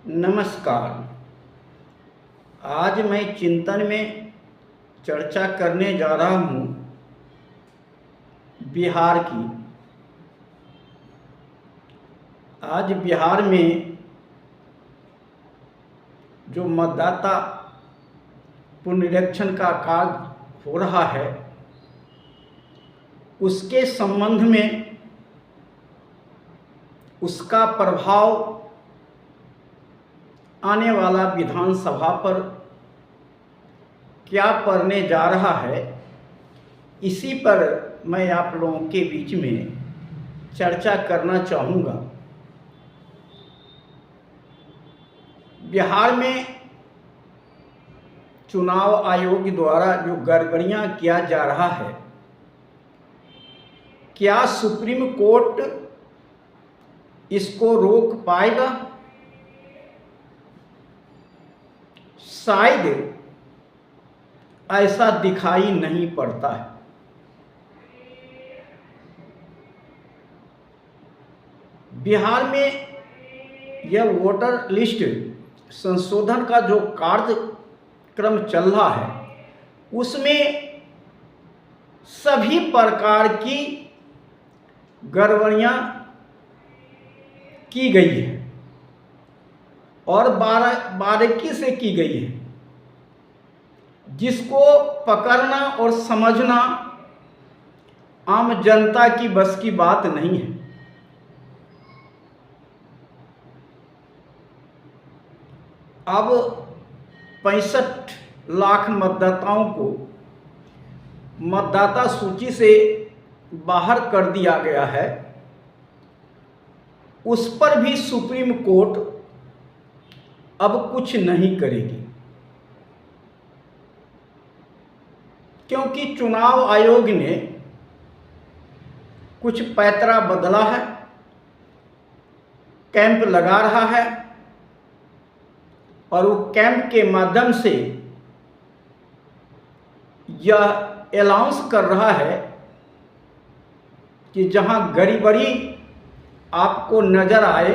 नमस्कार। आज मैं चिंतन में चर्चा करने जा रहा हूँ बिहार की। आज बिहार में जो मतदाता पुनरीक्षण का कार्य हो रहा है उसके संबंध में उसका प्रभाव आने वाला विधानसभा पर क्या पड़ने जा रहा है, इसी पर मैं आप लोगों के बीच में चर्चा करना चाहूँगा। बिहार में चुनाव आयोग द्वारा जो गड़बड़ियाँ किया जा रहा है, क्या सुप्रीम कोर्ट इसको रोक पाएगा? शायद ऐसा दिखाई नहीं पड़ता है। बिहार में यह वोटर लिस्ट संशोधन का जो कार्यक्रम चल रहा है उसमें सभी प्रकार की गड़बड़ियाँ की गई है और बारीकी से की गई है, जिसको पकड़ना और समझना आम जनता की बस की बात नहीं है। अब 65 लाख मतदाताओं को मतदाता सूची से बाहर कर दिया गया है। उस पर भी सुप्रीम कोर्ट अब कुछ नहीं करेगी, क्योंकि चुनाव आयोग ने कुछ पैतरा बदला है, कैंप लगा रहा है और वो कैंप के माध्यम से यह अनाउंस कर रहा है कि जहां गड़बड़ी आपको नजर आए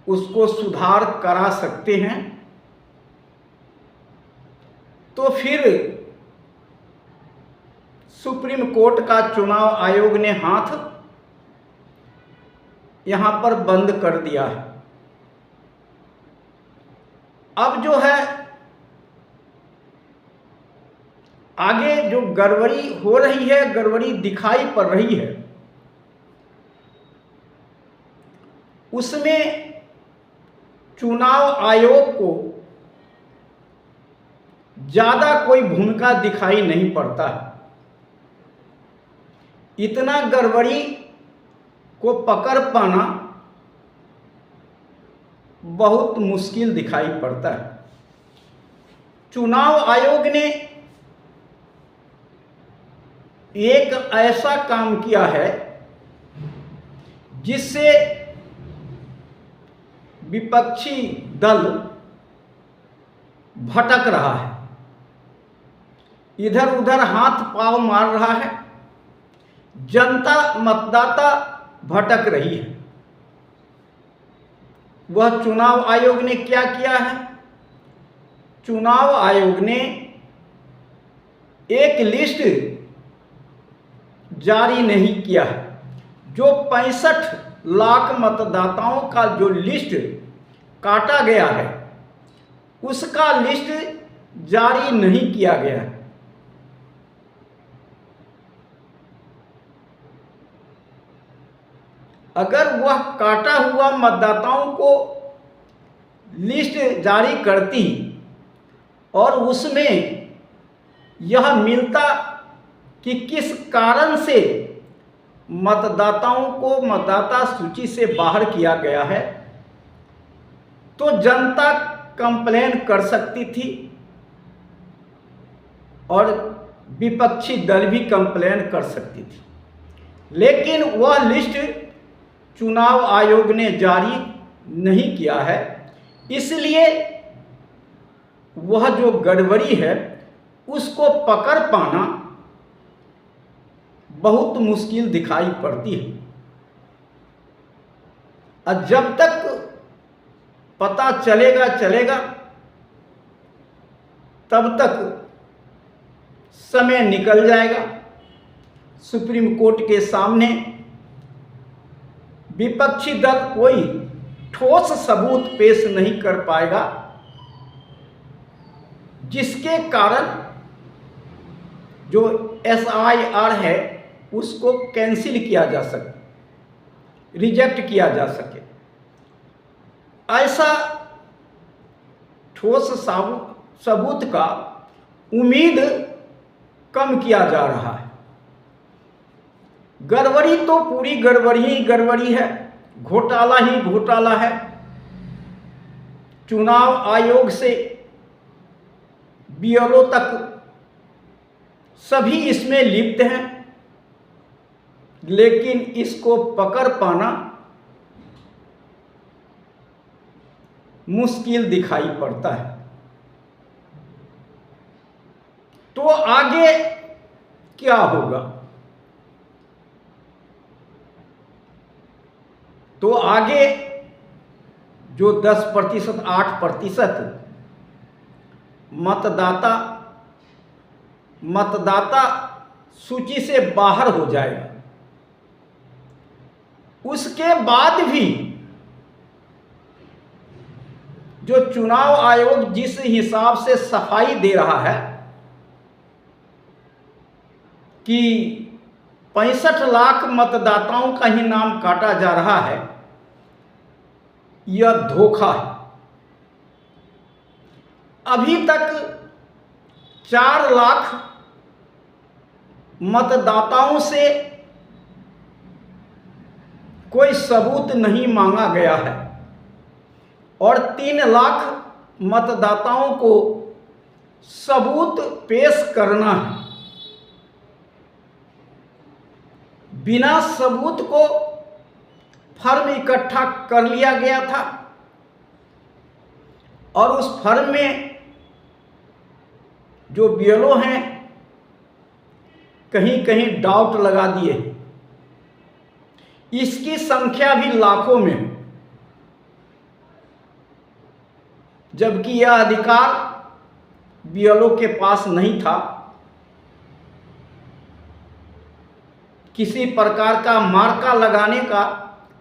उसको सुधार करा सकते हैं। तो फिर सुप्रीम कोर्ट का चुनाव आयोग ने हाथ यहां पर बंद कर दिया है। अब जो है आगे जो गड़बड़ी हो रही है, गड़बड़ी दिखाई पड़ रही है, उसमें चुनाव आयोग को ज़्यादा कोई भूमिका दिखाई नहीं पड़ता है। इतना गड़बड़ी को पकड़ पाना बहुत मुश्किल दिखाई पड़ता है। चुनाव आयोग ने एक ऐसा काम किया है जिससे विपक्षी दल भटक रहा है, इधर उधर हाथ पांव मार रहा है, जनता मतदाता भटक रही है। वह चुनाव आयोग ने क्या किया है? चुनाव आयोग ने एक लिस्ट जारी नहीं किया है। जो 65 लाख मतदाताओं का जो लिस्ट काटा गया है उसका लिस्ट जारी नहीं किया गया है। अगर वह काटा हुआ मतदाताओं को लिस्ट जारी करती और उसमें यह मिलता कि किस कारण से मतदाताओं को मतदाता सूची से बाहर किया गया है, तो जनता कंप्लेन कर सकती थी और विपक्षी दल भी कंप्लेन कर सकती थी। लेकिन वह लिस्ट चुनाव आयोग ने जारी नहीं किया है, इसलिए वह जो गड़बड़ी है उसको पकड़ पाना बहुत मुश्किल दिखाई पड़ती है। और जब तक पता चलेगा चलेगा, तब तक समय निकल जाएगा। सुप्रीम कोर्ट के सामने विपक्षी दल कोई ठोस सबूत पेश नहीं कर पाएगा, जिसके कारण जो SIR है उसको कैंसिल किया जा सके, रिजेक्ट किया जा सके। ऐसा ठोस सबूत का उम्मीद कम किया जा रहा है। गड़बड़ी तो पूरी गड़बड़ी ही गड़बड़ी है, घोटाला ही घोटाला है। चुनाव आयोग से BLO तक सभी इसमें लिप्त हैं, लेकिन इसको पकड़ पाना मुश्किल दिखाई पड़ता है। तो आगे क्या होगा? तो आगे जो 10%, 8% मतदाता सूची से बाहर हो जाएगा। उसके बाद भी जो चुनाव आयोग जिस हिसाब से सफाई दे रहा है कि 65 लाख मतदाताओं का ही नाम काटा जा रहा है, यह धोखा है। अभी तक 4 लाख मतदाताओं से कोई सबूत नहीं मांगा गया है और 3 लाख मतदाताओं को सबूत पेश करना है। बिना सबूत को फर्म इकट्ठा कर लिया गया था और उस फर्म में जो BLO हैं कहीं कहीं डाउट लगा दिए। इसकी संख्या भी लाखों में है, जबकि यह अधिकार BLO के पास नहीं था। किसी प्रकार का मार्का लगाने का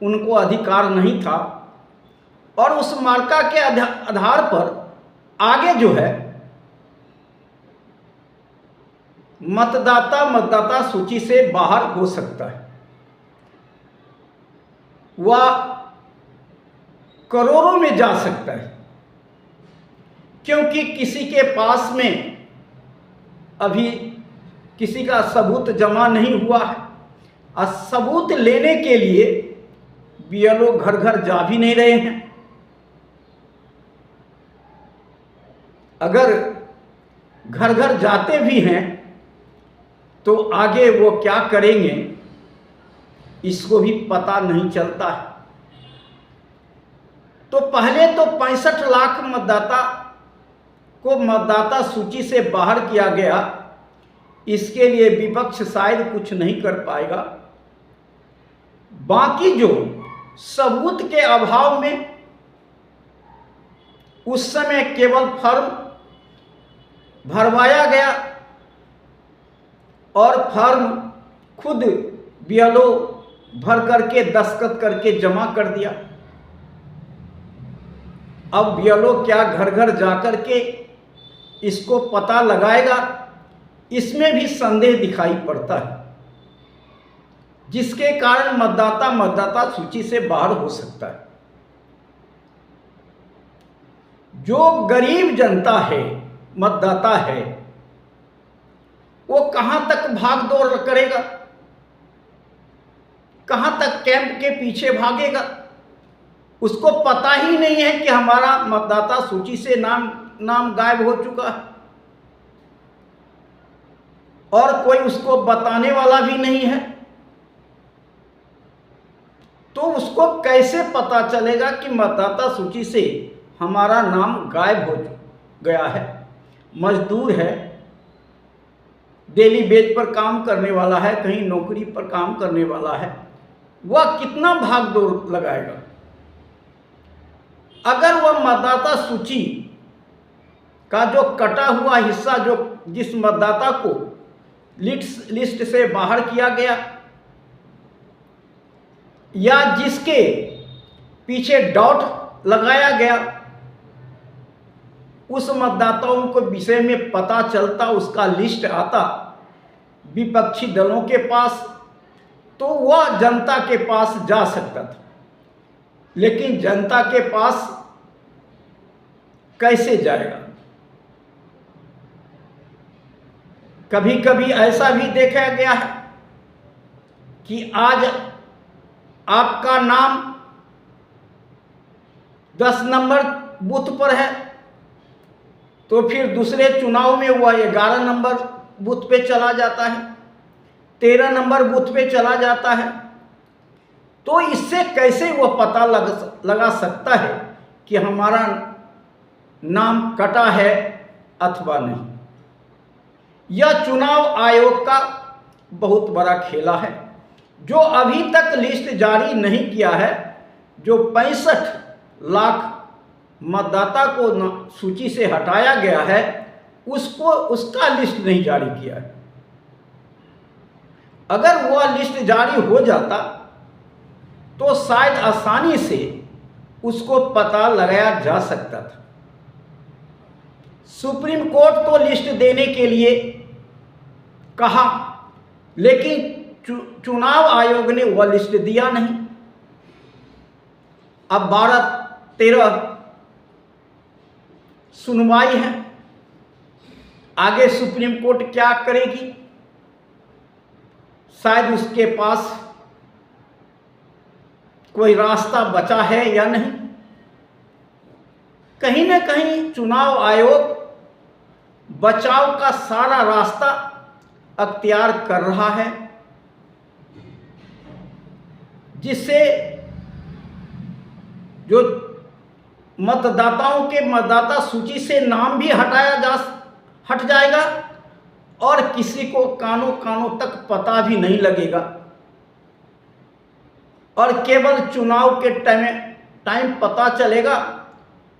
उनको अधिकार नहीं था और उस मार्का के आधार पर आगे जो है मतदाता सूची से बाहर हो सकता है। वह करोड़ों में जा सकता है, क्योंकि किसी के पास में अभी किसी का सबूत जमा नहीं हुआ है और सबूत लेने के लिए BLO घर घर जा भी नहीं रहे हैं। अगर घर घर जाते भी हैं तो आगे वो क्या करेंगे इसको भी पता नहीं चलता है। तो पहले तो 65 लाख मतदाता को मतदाता सूची से बाहर किया गया, इसके लिए विपक्ष शायद कुछ नहीं कर पाएगा। बाकी जो सबूत के अभाव में उस समय केवल फॉर्म भरवाया गया और फॉर्म खुद BLO भर करके दस्तखत करके जमा कर दिया। अब BLO क्या घर घर जाकर के इसको पता लगाएगा, इसमें भी संदेह दिखाई पड़ता है, जिसके कारण मतदाता सूची से बाहर हो सकता है। जो गरीब जनता है, मतदाता है, वो कहां तक भाग दौड़ करेगा, कहां तक कैंप के पीछे भागेगा? उसको पता ही नहीं है कि हमारा मतदाता सूची से नाम गायब हो चुका है और कोई उसको बताने वाला भी नहीं है। तो उसको कैसे पता चलेगा कि मतदाता सूची से हमारा नाम गायब हो गया है? मजदूर है, डेली बेज पर काम करने वाला है, कहीं नौकरी पर काम करने वाला है, वह कितना भाग दौड़ लगाएगा? अगर वह मतदाता सूची का जो कटा हुआ हिस्सा जो जिस मतदाता को लिस्ट से बाहर किया गया या जिसके पीछे डॉट लगाया गया, उस मतदाताओं को विषय में पता चलता, उसका लिस्ट आता विपक्षी दलों के पास, तो वह जनता के पास जा सकता था। लेकिन जनता के पास कैसे जाएगा? कभी कभी ऐसा भी देखा गया है कि आज आपका नाम 10 नंबर बूथ पर है, तो फिर दूसरे चुनाव में वह 11 नंबर बूथ पे चला जाता है, 13 नंबर बूथ पे चला जाता है। तो इससे कैसे वह पता लगा सकता है कि हमारा नाम कटा है अथवा नहीं? यह चुनाव आयोग का बहुत बड़ा खेला है, जो अभी तक लिस्ट जारी नहीं किया है। जो 65 लाख मतदाता को सूची से हटाया गया है, उसका लिस्ट नहीं जारी किया है। अगर वह लिस्ट जारी हो जाता तो शायद आसानी से उसको पता लगाया जा सकता था। सुप्रीम कोर्ट तो लिस्ट देने के लिए कहा, लेकिन चुनाव आयोग ने वह लिस्ट दिया नहीं। अब 12-13 सुनवाई है, आगे सुप्रीम कोर्ट क्या करेगी? शायद उसके पास कोई रास्ता बचा है या नहीं। कहीं न कहीं चुनाव आयोग बचाव का सारा रास्ता अख्तियार कर रहा है, जिससे जो मतदाताओं के मतदाता सूची से नाम भी हट जाएगा और किसी को कानों कानों तक पता भी नहीं लगेगा, और केवल चुनाव के टाइम पता चलेगा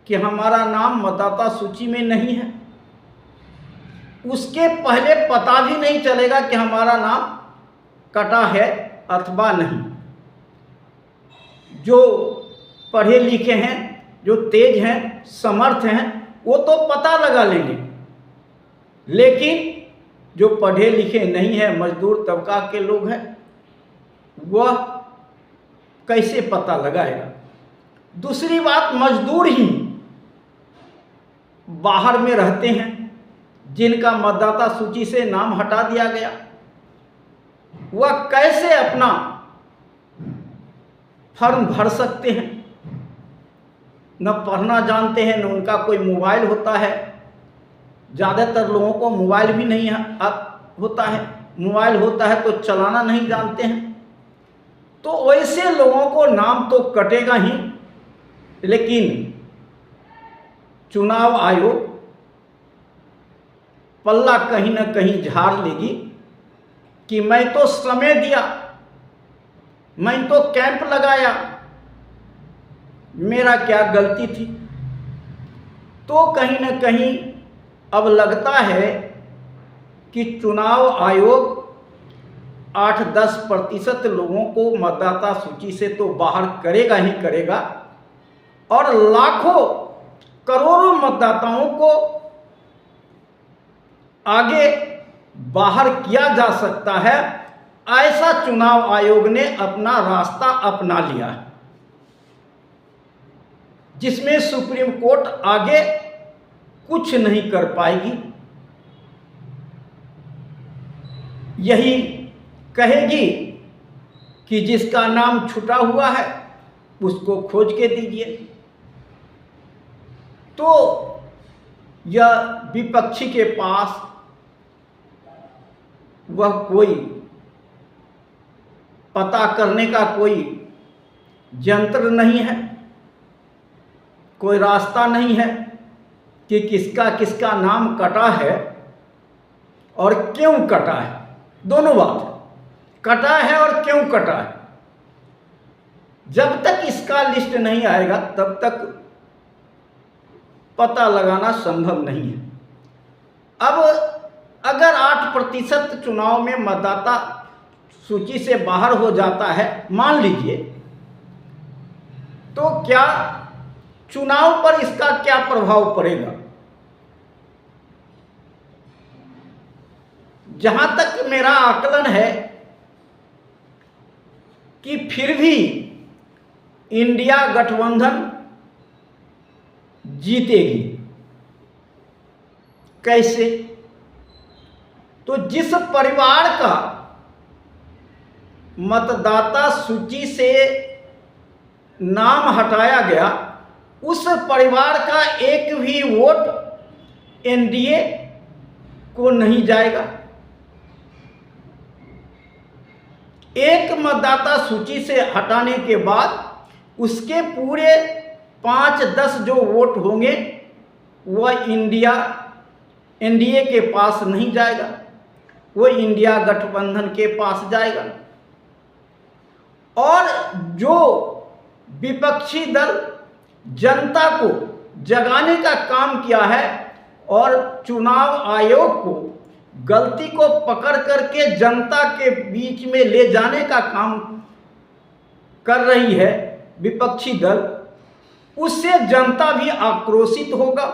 कि हमारा नाम मतदाता सूची में नहीं है। उसके पहले पता भी नहीं चलेगा कि हमारा नाम कटा है अथवा नहीं। जो पढ़े लिखे हैं, जो तेज हैं, समर्थ हैं, वो तो पता लगा लेंगे, लेकिन जो पढ़े लिखे नहीं हैं, मजदूर तबका के लोग हैं, वह कैसे पता लगाएगा? दूसरी बात, मजदूर ही बाहर में रहते हैं जिनका मतदाता सूची से नाम हटा दिया गया, वह कैसे अपना फॉर्म भर सकते हैं? न पढ़ना जानते हैं, न उनका कोई मोबाइल होता है। ज़्यादातर लोगों को मोबाइल भी नहीं होता है, मोबाइल होता है तो चलाना नहीं जानते हैं। तो वैसे लोगों को नाम तो कटेगा ही, लेकिन चुनाव आयोग पल्ला कहीं न कहीं झाड़ लेगी कि मैं तो समय दिया, मैं तो कैंप लगाया, मेरा क्या गलती थी? तो कहीं न कहीं अब लगता है कि चुनाव आयोग 8-10% लोगों को मतदाता सूची से तो बाहर करेगा ही करेगा, और लाखों करोड़ों मतदाताओं को आगे बाहर किया जा सकता है। ऐसा चुनाव आयोग ने अपना रास्ता अपना लिया है, जिसमें सुप्रीम कोर्ट आगे कुछ नहीं कर पाएगी। यही कहेगी कि जिसका नाम छुटा हुआ है उसको खोज के दीजिए। तो यह विपक्षी के पास वह कोई पता करने का कोई यंत्र नहीं है, कोई रास्ता नहीं है कि किसका किसका नाम कटा है और क्यों कटा है। दोनों बात, कटा है और क्यों कटा है। जब तक इसका लिस्ट नहीं आएगा तब तक पता लगाना संभव नहीं है। अब अगर 8% चुनाव में मतदाता सूची से बाहर हो जाता है, मान लीजिए, तो क्या चुनाव पर इसका क्या प्रभाव पड़ेगा? जहां तक मेरा आकलन है कि फिर भी इंडिया गठबंधन जीतेगी। कैसे? तो जिस परिवार का मतदाता सूची से नाम हटाया गया, उस परिवार का एक भी वोट एनडीए को नहीं जाएगा। एक मतदाता सूची से हटाने के बाद उसके पूरे 5-10 जो वोट होंगे वह एनडीए के पास नहीं जाएगा, वो इंडिया गठबंधन के पास जाएगा। और जो विपक्षी दल जनता को जगाने का काम किया है और चुनाव आयोग को गलती को पकड़ करके जनता के बीच में ले जाने का काम कर रही है विपक्षी दल, उससे जनता भी आक्रोशित होगा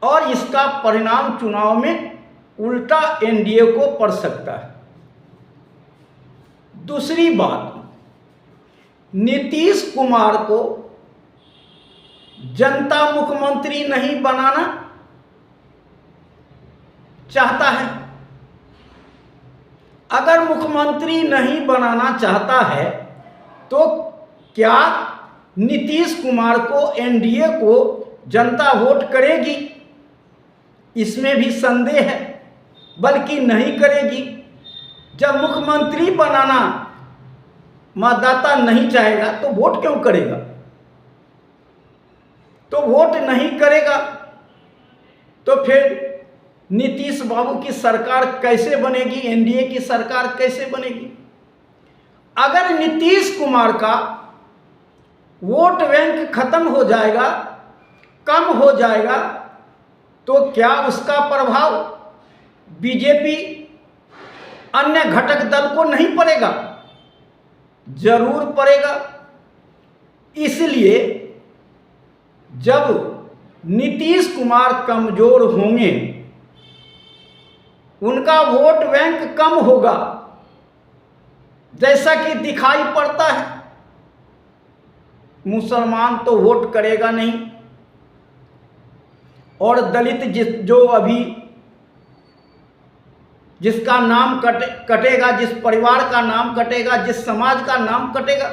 और इसका परिणाम चुनाव में उल्टा एनडीए को पड़ सकता है। दूसरी बात, नीतीश कुमार को जनता मुख्यमंत्री नहीं बनाना चाहता है। अगर मुख्यमंत्री नहीं बनाना चाहता है तो क्या नीतीश कुमार को, एनडीए को जनता वोट करेगी? इसमें भी संदेह है, बल्कि नहीं करेगी। जब मुख्यमंत्री बनाना मतदाता नहीं चाहेगा तो वोट क्यों करेगा? तो वोट नहीं करेगा तो फिर नीतीश बाबू की सरकार कैसे बनेगी? एनडीए की सरकार कैसे बनेगी? अगर नीतीश कुमार का वोट बैंक खत्म हो जाएगा, कम हो जाएगा, तो क्या उसका प्रभाव बीजेपी अन्य घटक दल को नहीं पड़ेगा? जरूर पड़ेगा। इसलिए जब नीतीश कुमार कमजोर होंगे, उनका वोट बैंक कम होगा, जैसा कि दिखाई पड़ता है, मुसलमान तो वोट करेगा नहीं और दलित जो अभी जिसका नाम कटेगा, जिस परिवार का नाम कटेगा, जिस समाज का नाम कटेगा,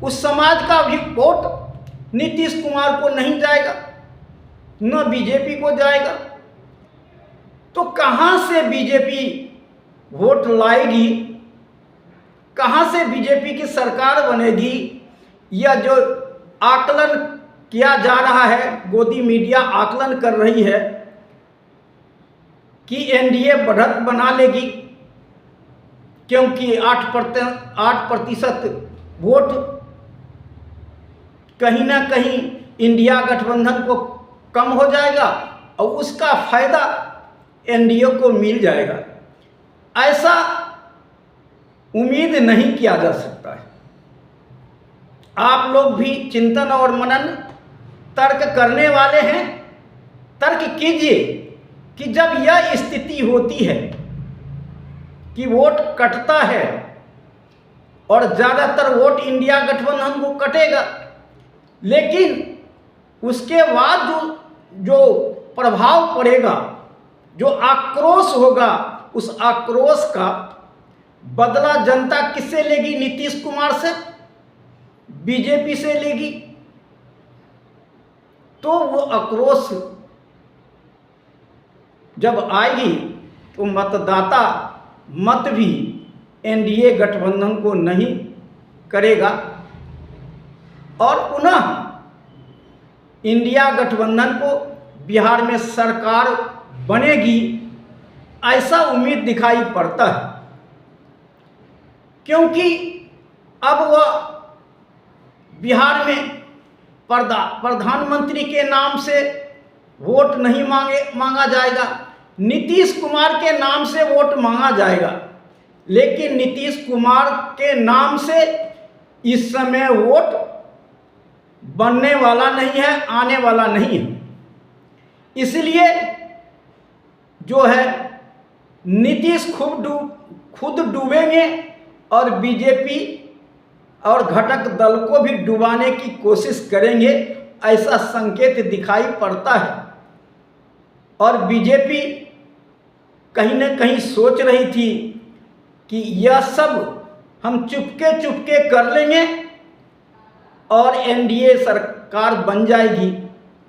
उस समाज का भी वोट नीतीश कुमार को नहीं जाएगा, न बीजेपी को जाएगा। तो कहां से बीजेपी वोट लाएगी? कहां से बीजेपी की सरकार बनेगी? या जो आकलन किया जा रहा है, गोदी मीडिया आकलन कर रही है कि एनडीए बढ़त बना लेगी, क्योंकि 8% वोट कहीं ना कहीं इंडिया गठबंधन को कम हो जाएगा और उसका फायदा एनडीए को मिल जाएगा। ऐसा उम्मीद नहीं किया जा सकता है। आप लोग भी चिंतन और मनन तर्क करने वाले हैं, तर्क कीजिए कि जब यह स्थिति होती है कि वोट कटता है और ज़्यादातर वोट इंडिया गठबंधन को कटेगा, लेकिन उसके बाद जो प्रभाव पड़ेगा, जो आक्रोश होगा, उस आक्रोश का बदला जनता किससे लेगी? नीतीश कुमार से, बीजेपी से लेगी। तो वो आक्रोश जब आएगी तो मतदाता मत भी एनडीए गठबंधन को नहीं करेगा और पुनः इंडिया गठबंधन को बिहार में सरकार बनेगी, ऐसा उम्मीद दिखाई पड़ता है। क्योंकि अब वह बिहार में प्रधानमंत्री के नाम से वोट नहीं मांगा जाएगा, नीतीश कुमार के नाम से वोट मांगा जाएगा, लेकिन नीतीश कुमार के नाम से इस समय वोट बनने वाला नहीं है, आने वाला नहीं है। इसलिए जो है नीतीश खुद डूबेंगे और बीजेपी और घटक दल को भी डुबाने की कोशिश करेंगे, ऐसा संकेत दिखाई पड़ता है। और बीजेपी कहीं न कहीं सोच रही थी कि यह सब हम चुपके चुपके कर लेंगे और एनडीए सरकार बन जाएगी,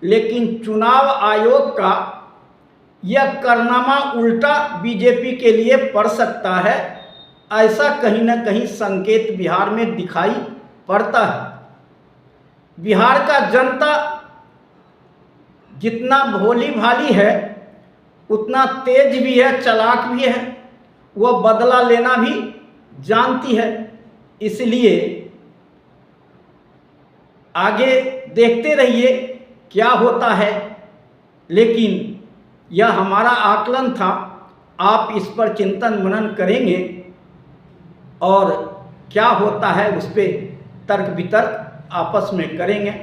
लेकिन चुनाव आयोग का यह कारनामा उल्टा बीजेपी के लिए पड़ सकता है, ऐसा कहीं न कहीं संकेत बिहार में दिखाई पड़ता है। बिहार का जनता जितना भोली भाली है उतना तेज भी है, चालाक भी है, वह बदला लेना भी जानती है। इसलिए आगे देखते रहिए क्या होता है, लेकिन यह हमारा आकलन था। आप इस पर चिंतन मनन करेंगे और क्या होता है उस पर तर्क वितर्क आपस में करेंगे।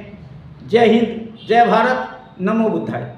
जय हिंद, जय भारत, नमो बुद्धाय।